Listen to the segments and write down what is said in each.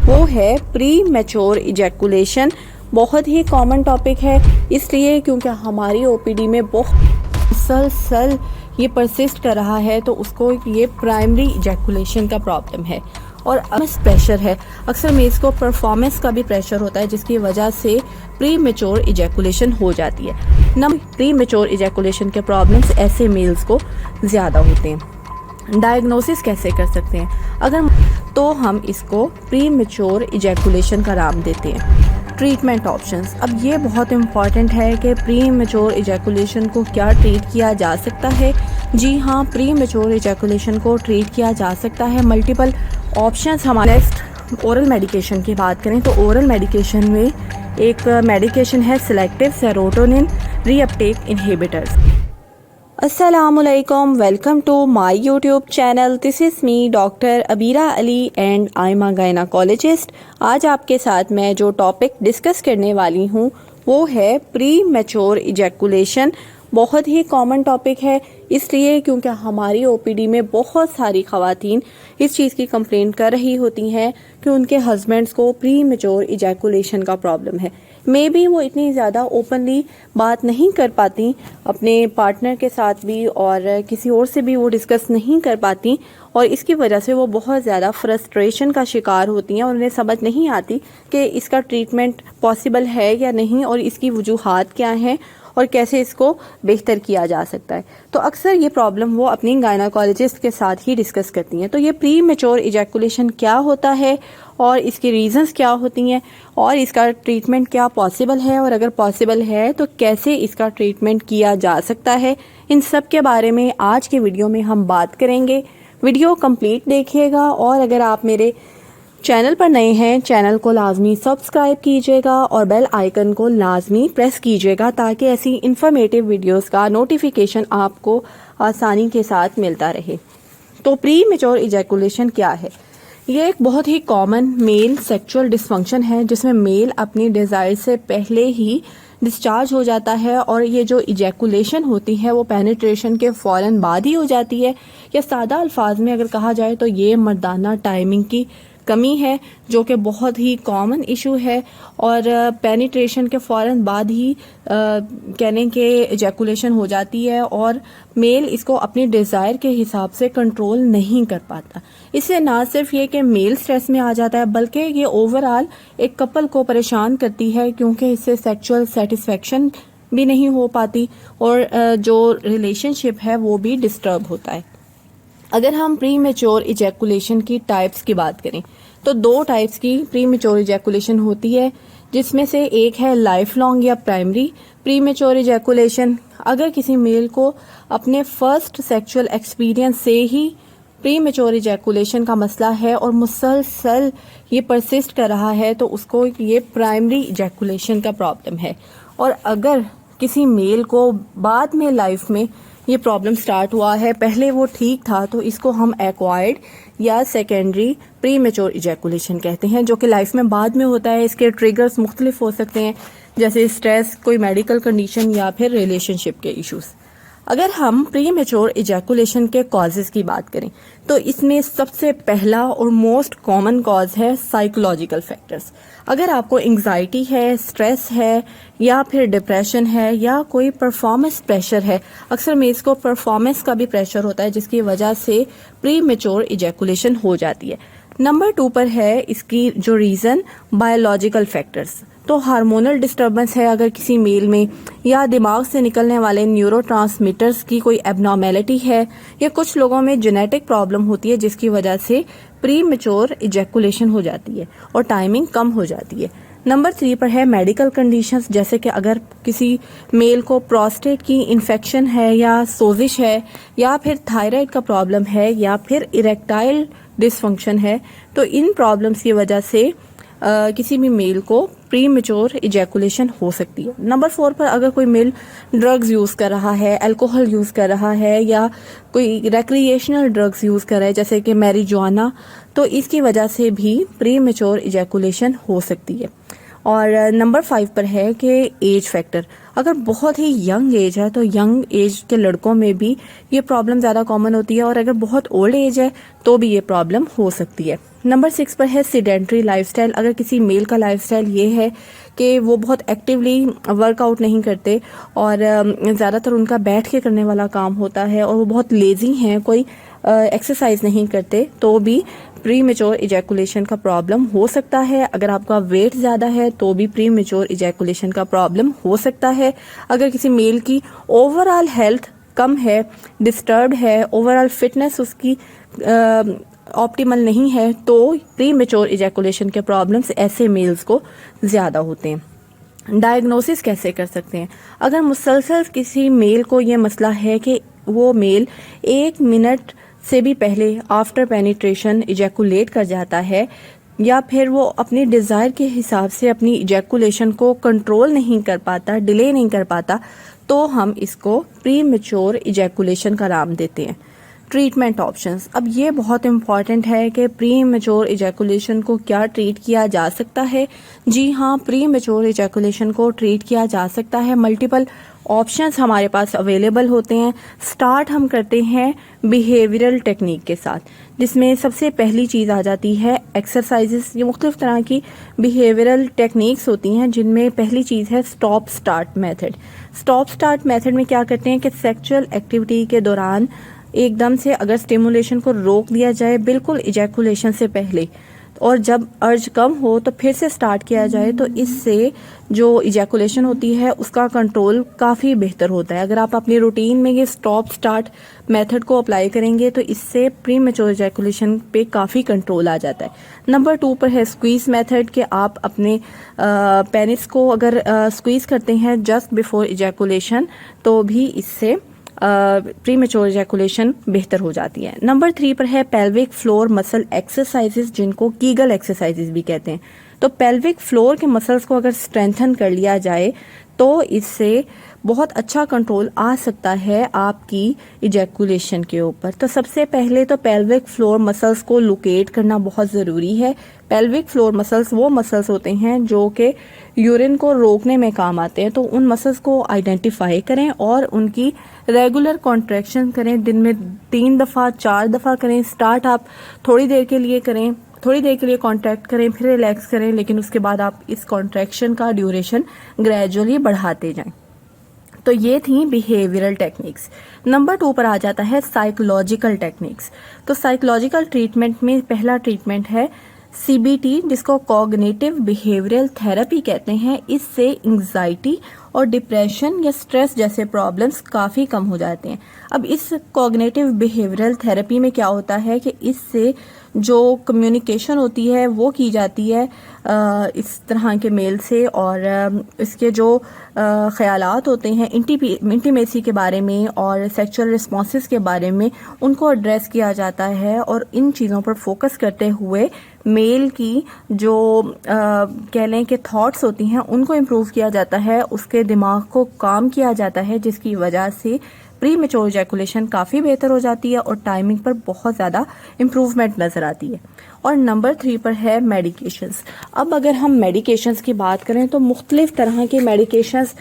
वो है pre mature ejaculation. बहुत ही कॉमन टॉपिक है, इसलिए क्योंकि हमारी ओपीडी में बहुत मुसलसल ये परसिस्ट कर रहा है, तो उसको ये प्राइमरी इजैकुलेशन का प्रॉब्लम है। और प्रेशर है, अक्सर मेल्स को परफॉर्मेंस का भी प्रेशर होता है, जिसकी वजह से प्री मैच्योर इजैकुलेशन हो जाती है। प्री मैच्योर इजैकुलेशन के प्रॉब्लम्स ऐसे मेल्स को ज़्यादा होते हैं। डायग्नोसिस कैसे कर सकते हैं? अगर तो हम इसको प्री मैच्योर इजैकुलेशन का नाम देते हैं। ट्रीटमेंट ऑप्शंस, अब ये बहुत इम्पॉर्टेंट है कि प्री मैच्योर इजैकुलेशन को क्या ट्रीट किया जा सकता है। जी हाँ, प्री मैच्योर इजैकुलेशन को ट्रीट किया जा सकता है। मल्टीपल ऑप्शंस हमारे। नेक्स्ट ओरल मेडिकेशन की बात करें तो ओरल मेडिकेशन में एक मेडिकेशन है सिलेक्टिव सेरोटोनिन रीअपटेक इनहिबिटर्स। अस्सलामुअलैकुम, welcome to my YouTube channel. This is me doctor Abira Ali and I am a gynaecologist. आज आपके साथ मैं जो टॉपिक डिस्कस करने वाली हूँ वो है प्री मैच्योर इजैकुलेशन। बहुत ही कॉमन टॉपिक है, इसलिए क्योंकि हमारी ओपीडी में बहुत सारी ख़वातीन इस चीज़ की कंप्लेंट कर रही होती हैं कि उनके हस्बैंड्स को प्री मैच्योर इजैकुलेशन का प्रॉब्लम है। मे बी वो इतनी ज़्यादा ओपनली बात नहीं कर पाती अपने पार्टनर के साथ भी, और किसी और से भी वो डिस्कस नहीं कर पाती, और इसकी वजह से वो बहुत ज़्यादा फ्रस्ट्रेशन का शिकार होती हैं और उन्हें समझ नहीं आती कि इसका ट्रीटमेंट पॉसिबल है या नहीं, और इसकी वजूहात क्या हैं और कैसे इसको बेहतर किया जा सकता है। तो अक्सर ये प्रॉब्लम वो अपनी गायनाकोलॉजिस्ट के साथ ही डिस्कस करती हैं। तो ये प्री मैच्योर इजैकुलेशन क्या होता है और इसकी रीजंस क्या होती हैं और इसका ट्रीटमेंट क्या पॉसिबल है, और अगर पॉसिबल है तो कैसे इसका ट्रीटमेंट किया जा सकता है, इन सब के बारे में आज के वीडियो में हम बात करेंगे। वीडियो कंप्लीट देखिएगा, और अगर आप मेरे चैनल पर नए हैं, चैनल को लाजमी सब्सक्राइब कीजिएगा और बेल आइकन को लाजमी प्रेस कीजिएगा, ताकि ऐसी इंफॉर्मेटिव वीडियोस का नोटिफिकेशन आपको आसानी के साथ मिलता रहे। तो प्री मैच्योर इजैकुलेशन क्या है? ये एक बहुत ही कॉमन मेल सेक्सुअल डिसफंक्शन है, जिसमें मेल अपनी डिज़ायर से पहले ही डिस्चार्ज हो जाता है, और ये जो इजैकुलेशन होती है वो पेनिट्रेशन के फ़ौरन बाद ही हो जाती है। या सादा अल्फाज में अगर कहा जाए तो ये मर्दाना टाइमिंग की कमी है, जो कि बहुत ही कॉमन इशू है, और पेनिट्रेशन के फ़ौरन बाद ही कहने के इजैकुलेशन हो जाती है, और मेल इसको अपनी डिज़ायर के हिसाब से कंट्रोल नहीं कर पाता। इससे ना सिर्फ ये कि मेल स्ट्रेस में आ जाता है, बल्कि ये ओवरऑल एक कपल को परेशान करती है, क्योंकि इससे सेक्सुअल सेटिस्फेक्शन भी नहीं हो पाती, और जो रिलेशनशिप है वो भी डिस्टर्ब होता है। अगर हम प्री मैच्योर इजैकुलेशन की टाइप्स की बात करें तो दो टाइप्स की प्री मैच्योर इजैकुलेशन होती है, जिसमें से एक है लाइफ लॉन्ग या प्राइमरी प्री मैच्योर इजैकुलेशन। अगर किसी मेल को अपने फर्स्ट सेक्सुअल एक्सपीरियंस से ही प्री मैच्योर इजैकुलेशन का मसला है और मुसलसल ये परसिस्ट कर रहा है, तो उसको ये प्राइमरी इजैकुलेशन का प्रॉब्लम है। और अगर किसी मेल को बाद में लाइफ में ये प्रॉब्लम स्टार्ट हुआ है, पहले वो ठीक था, तो इसको हम एक्वायर्ड या सेकेंडरी प्री मैच्योर इजैकुलेशन कहते हैं, जो कि लाइफ में बाद में होता है। इसके ट्रिगर्स मुख्तलिफ हो सकते हैं, जैसे स्ट्रेस, कोई मेडिकल कंडीशन या फिर रिलेशनशिप के इश्यूज। अगर हम प्री मैच्योर इजैकुलेशन के कॉजेज़ की बात करें तो इसमें सबसे पहला और मोस्ट कॉमन कॉज है साइकोलॉजिकल फैक्टर्स। अगर आपको एंग्जाइटी है, स्ट्रेस है, या फिर डिप्रेशन है, या कोई परफॉर्मेंस प्रेशर है, अक्सर मेल्स को परफॉर्मेंस का भी प्रेशर होता है, जिसकी वजह से प्री मैच्योर इजैकुलेशन हो जाती है। नंबर 2 पर है इसकी जो रीज़न बायोलॉजिकल फैक्टर्स। तो हार्मोनल डिस्टर्बेंस है अगर किसी मेल में, या दिमाग से निकलने वाले न्यूरोट्रांसमीटर्स की कोई एबनॉर्मेलिटी है, या कुछ लोगों में जेनेटिक प्रॉब्लम होती है, जिसकी वजह से प्री मैच्योर इजैकुलेशन हो जाती है और टाइमिंग कम हो जाती है। नंबर 3 पर है मेडिकल कंडीशंस, जैसे कि अगर किसी मेल को प्रोस्टेट की इन्फेक्शन है, या सोजिश है, या फिर थायराइड का प्रॉब्लम है, या फिर इरेक्टाइल डिसफंक्शन है, तो इन प्रॉब्लम्स की वजह से किसी भी मेल को प्री मैच्योर इजैकुलेशन हो सकती है। नंबर 4 पर अगर कोई मेल ड्रग्स यूज़ कर रहा है, अल्कोहल यूज़ कर रहा है, या कोई रिक्रिएशनल ड्रग्स यूज़ कर रहा है जैसे कि मैरिजुआना, तो इसकी वजह से भी प्री मैच्योर इजैकुलेशन हो सकती है। और नंबर 5 पर है कि एज फैक्टर। अगर बहुत ही यंग एज है तो यंग एज के लड़कों में भी ये प्रॉब्लम ज़्यादा कॉमन होती है, और अगर बहुत ओल्ड एज है तो भी ये प्रॉब्लम हो सकती है। नंबर 6 पर है सीडेंट्री लाइफस्टाइल। अगर किसी मेल का लाइफस्टाइल ये है कि वो बहुत एक्टिवली वर्कआउट नहीं करते और ज़्यादातर उनका बैठ के करने वाला काम होता है, और वो बहुत लेजी हैं, कोई एक्सरसाइज नहीं करते, तो भी प्री मेच्योर इजैकुलेशन का प्रॉब्लम हो सकता है। अगर आपका वेट ज़्यादा है तो भी प्री मेच्योर इजैकुलेशन का प्रॉब्लम हो सकता है। अगर किसी मेल की ओवरऑल हेल्थ कम है, डिस्टर्ब्ड है, ओवरऑल फिटनेस उसकी ऑप्टिमल नहीं है, तो प्री मेच्योर इजैकुलेशन के प्रॉब्लम्स ऐसे मेल्स को ज़्यादा होते हैं। डायग्नोसिस कैसे कर सकते हैं? अगर मुसलसल किसी मेल को ये मसला है कि वो मेल 1 मिनट से भी पहले आफ्टर पेनिट्रेशन इजैकुलेट कर जाता है, या फिर वो अपनी डिज़ायर के हिसाब से अपनी इजैकुलेशन को कंट्रोल नहीं कर पाता, डिले नहीं कर पाता, तो हम इसको प्री मेच्योर इजैकुलेशन का नाम देते हैं। ट्रीटमेंट ऑप्शंस, अब ये बहुत इंपॉर्टेंट है कि प्री मेच्योर इजैकुलेशन को क्या ट्रीट किया जा सकता है। जी हाँ, प्री मेच्योर इजैकुलेशन को ट्रीट किया जा सकता है। मल्टीपल ऑप्शंस हमारे पास अवेलेबल होते हैं। स्टार्ट हम करते हैं बिहेवियरल टेक्निक के साथ, जिसमें सबसे पहली चीज़ आ जाती है एक्सरसाइजेस। ये मुख्तलिफ तरह की बिहेवियरल टेक्निक्स होती हैं, जिनमें पहली चीज़ है stop start method. Stop start method में क्या करते हैं कि सेक्सुअल एक्टिविटी के दौरान एकदम से अगर स्टिमुलेशन को रोक दिया जाए बिल्कुल इजैकुलेशन से पहले, और जब अर्ज कम हो तो फिर से स्टार्ट किया जाए, तो इससे जो इजैकुलेशन होती है उसका कंट्रोल काफ़ी बेहतर होता है। अगर आप अपनी रूटीन में ये स्टॉप स्टार्ट मेथड को अप्लाई करेंगे तो इससे प्री मेच्योर इजैकुलेशन पे काफ़ी कंट्रोल आ जाता है। नंबर 2 पर है स्क्वीज़ मेथड, कि आप अपने पेनिस को अगर स्क्वीज़ करते हैं जस्ट बिफोर इजैकुलेशन, तो भी इससे प्री मेच्योर इजैकुलेशन बेहतर हो जाती है। नंबर 3 पर है पेल्विक फ्लोर मसल एक्सरसाइजेस, जिनको कीगल एक्सरसाइजेस भी कहते हैं। तो पेल्विक फ्लोर के मसल्स को अगर स्ट्रेंथन कर लिया जाए तो इससे बहुत अच्छा कंट्रोल आ सकता है आपकी इजैकुलेशन के ऊपर। तो सबसे पहले तो पेल्विक फ्लोर मसल्स को लोकेट करना बहुत ज़रूरी है। पेल्विक फ्लोर मसल्स वो मसल्स होते हैं जो कि यूरिन को रोकने में काम आते हैं, तो उन मसल्स को आइडेंटिफाई करें और उनकी रेगुलर कॉन्ट्रैक्शन करें। दिन में 3 दफ़ा 4 दफ़ा करें। स्टार्ट आप थोड़ी देर के लिए करें, थोड़ी देर के लिए कॉन्ट्रैक्ट करें, फिर रिलैक्स करें, लेकिन उसके बाद आप इस कॉन्ट्रैक्शन का ड्यूरेशन ग्रेजुअली बढ़ाते जाएं। तो ये थी बिहेवियरल टेक्निक्स। नंबर 2 पर आ जाता है साइकोलॉजिकल टेक्निक्स। तो साइकोलॉजिकल ट्रीटमेंट में पहला ट्रीटमेंट है CBT, जिसको कॉग्निटिव बिहेवियरल थेरेपी कहते हैं। इससे एंग्जाइटी और डिप्रेशन या स्ट्रेस जैसे प्रॉब्लम्स काफ़ी कम हो जाते हैं। अब इस कॉग्निटिव बिहेवियरल थेरेपी में क्या होता है कि इससे जो कम्युनिकेशन होती है वो की जाती है इस तरह के मेल से, और इसके जो ख्यालात होते हैं इंटीमेसी के बारे में और सेक्सुअल रिस्पॉन्सेस के बारे में, उनको एड्रेस किया जाता है, और इन चीज़ों पर फोकस करते हुए मेल की जो कह लें कि थॉट्स होती हैं उनको इम्प्रूव किया जाता है, उसके दिमाग को काम किया जाता है, जिसकी वजह से प्री मेच्योर इजैकुलेशन काफ़ी बेहतर हो जाती है और टाइमिंग पर बहुत ज़्यादा इम्प्रूवमेंट नज़र आती है। और नंबर 3 पर है मेडिकेशंस। अब अगर हम मेडिकेशंस की बात करें तो मुख्तलिफ तरह की मेडिकेशंस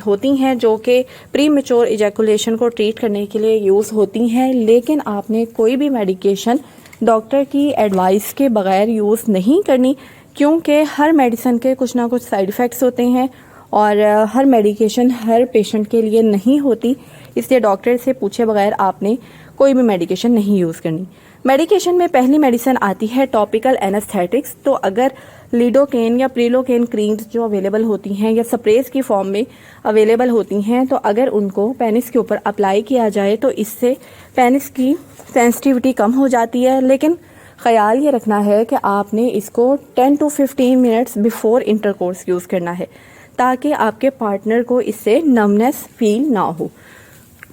होती हैं जो कि प्री मेच्योर इजैकुलेशन को ट्रीट करने के लिए यूज़ होती हैं, लेकिन आपने कोई भी मेडिकेशन डॉक्टर की एडवाइस के बगैर यूज़ नहीं करनी, क्योंकि हर मेडिसिन के कुछ ना कुछ साइड इफ़ेक्ट्स होते हैं और हर मेडिकेशन हर पेशेंट के लिए नहीं होती। इसलिए डॉक्टर से पूछे बगैर आपने कोई भी मेडिकेशन नहीं यूज़ करनी। मेडिकेशन में पहली मेडिसिन आती है टॉपिकल एनेस्थेटिक्स। तो अगर लिडोकेन या प्रिलोकेन क्रीम्स जो अवेलेबल होती हैं या स्प्रेज की फॉर्म में अवेलेबल होती हैं, तो अगर उनको पेनिस के ऊपर अप्लाई किया जाए तो इससे पेनिस की सेंसिटिविटी कम हो जाती है। लेकिन ख्याल ये रखना है कि आपने इसको 10 to 15 minutes before intercourse use करना है, ताकि आपके पार्टनर को इससे नमनेस फील ना हो।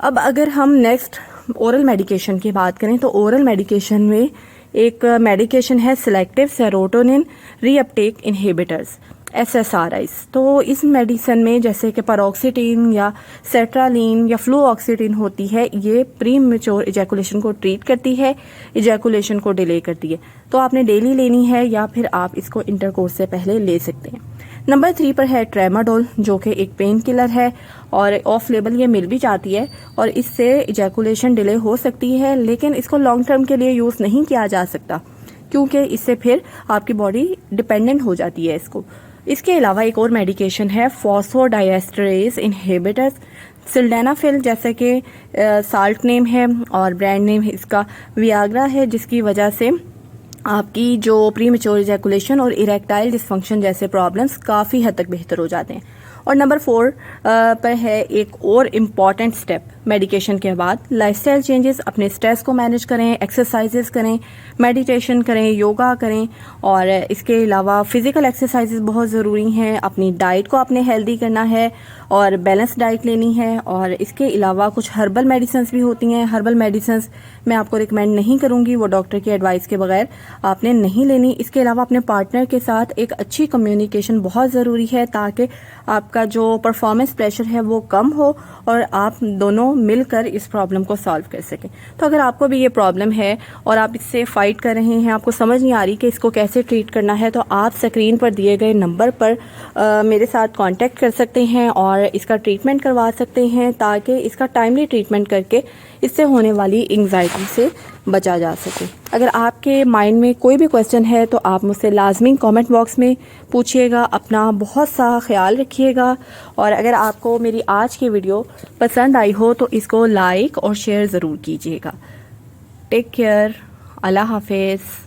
अब अगर हम नेक्स्ट ओरल मेडिकेशन की बात करें तो ओरल मेडिकेशन में एक मेडिकेशन है selective serotonin reuptake inhibitors SSRIs। तो इस मेडिसिन में जैसे कि पैरोक्सिटीन या सेट्रालीन या फ्लूऑक्सीटिन होती है, ये प्री मेच्योर इजैकुलेशन को ट्रीट करती है, इजैकुलेशन को डिले करती है। तो आपने डेली लेनी है या फिर आप इसको इंटरकोर्स से पहले ले सकते हैं। नंबर 3 पर है ट्रेमाडोल, जो कि एक पेन किलर है और ऑफ लेबल ये मिल भी जाती है और इससे इजैकुलेशन डिले हो सकती है, लेकिन इसको लॉन्ग टर्म के लिए यूज़ नहीं किया जा सकता क्योंकि इससे फिर आपकी बॉडी डिपेंडेंट हो जाती है इसको। इसके अलावा एक और मेडिकेशन है फॉस्फोडाइएस्टरेज इनहिबिटर्स, सिल्डेनाफिल जैसे कि साल्ट नेम है और ब्रांड नेम इसका वियाग्रा है, जिसकी वजह से आपकी जो प्री मैच्योर इजैकुलेशन और इरेक्टाइल डिसफंक्शन जैसे प्रॉब्लम्स काफ़ी हद तक बेहतर हो जाते हैं। और नंबर 4 पर है एक और इम्पॉर्टेंट स्टेप मेडिकेशन के बाद, लाइफस्टाइल चेंजेस। अपने स्ट्रेस को मैनेज करें, एक्सरसाइजेस करें, मेडिटेशन करें, योगा करें और इसके अलावा फिजिकल एक्सरसाइजेस बहुत ज़रूरी हैं। अपनी डाइट को आपने हेल्दी करना है और बैलेंस डाइट लेनी है। और इसके अलावा कुछ हर्बल मेडिसिन भी होती हैं। हर्बल मेडिसिन मैं आपको रिकमेंड नहीं करूंगी, वो डॉक्टर की एडवाइस के बगैर आपने नहीं लेनी। इसके अलावा अपने पार्टनर के साथ एक अच्छी कम्युनिकेशन बहुत ज़रूरी है ताकि आपका जो परफॉर्मेंस प्रेशर है वो कम हो और आप दोनों मिलकर इस प्रॉब्लम को सॉल्व कर सकें। तो अगर आपको भी ये प्रॉब्लम है और आप इससे फाइट कर रहे हैं, आपको समझ नहीं आ रही कि इसको कैसे ट्रीट करना है, तो आप स्क्रीन पर दिए गए नंबर पर मेरे साथ कांटेक्ट कर सकते हैं और इसका ट्रीटमेंट करवा सकते हैं ताकि इसका टाइमली ट्रीटमेंट करके इससे होने वाली एंग्जाइटी से बचा जा सके। अगर आपके माइंड में कोई भी क्वेश्चन है तो आप मुझसे लाजमी कमेंट बॉक्स में पूछिएगा। अपना बहुत सा ख्याल रखिएगा और अगर आपको मेरी आज की वीडियो पसंद आई हो तो इसको लाइक और शेयर ज़रूर कीजिएगा। टेक केयर, अल्लाह हाफिज़।